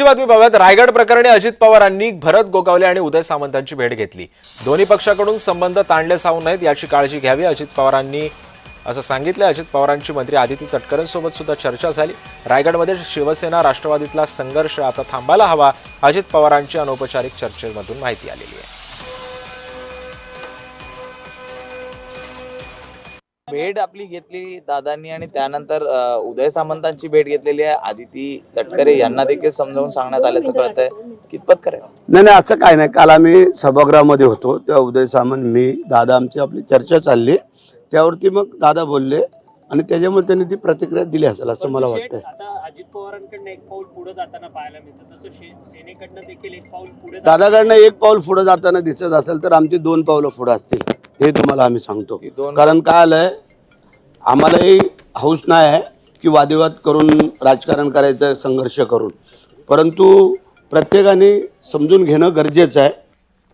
बातमी पाहूयात. रायगड प्रकरणी अजित पवारांनी भरत गोगावले आणि उदय सामंतांची भेट घेतली. दोन्ही पक्षाकडून संबंध ताणले जाऊ नयेत याची काळजी घ्यावी अजित पवारांनी असं सांगितलं. अजित पवारांची मंत्री आदिती तटकरेंसोबत सुद्धा चर्चा झाली. रायगडमध्ये शिवसेना राष्ट्रवादीतला संघर्ष आता थांबायला हवा, अजित पवारांची अनौपचारिक चर्चेमधून माहिती आलेली आहे. भेट आपली घेतली दादांनी आणि त्यानंतर उदय सामंतांची भेट घेतलेली आहे. आदिती तटकरे यांना देखील समजावून सांगण्यात आल्याचं कळतंय. कितपत खरं? नाही असं काय नाही. काल आम्ही सभागृहामध्ये होतो तेव्हा उदय सामंत, मी, दादा आमची आपली चर्चा चालली. त्यावरती मग दादा बोलले आणि त्याच्यामुळे त्यांनी ती प्रतिक्रिया दिली असेल असं मला वाटतं. आता अजित पवारांकडनं एक पाऊल पुढे जाताना पाहायला मिळतं, तसं सेनेकडनं देखील एक पाऊल पुढे. दादाकडनं एक पाऊल पुढे जाताना दिसत असेल तर आमची 2 पावलं पुढे असतील हे तुम्हाला आम्ही सांगतो. कारण काय आलंय, आम्हालाही हौस नाही आहे की वादविवाद करून राजकारण करायचं, संघर्ष करून, परंतु प्रत्येकाने समजून घेणं गरजेचं आहे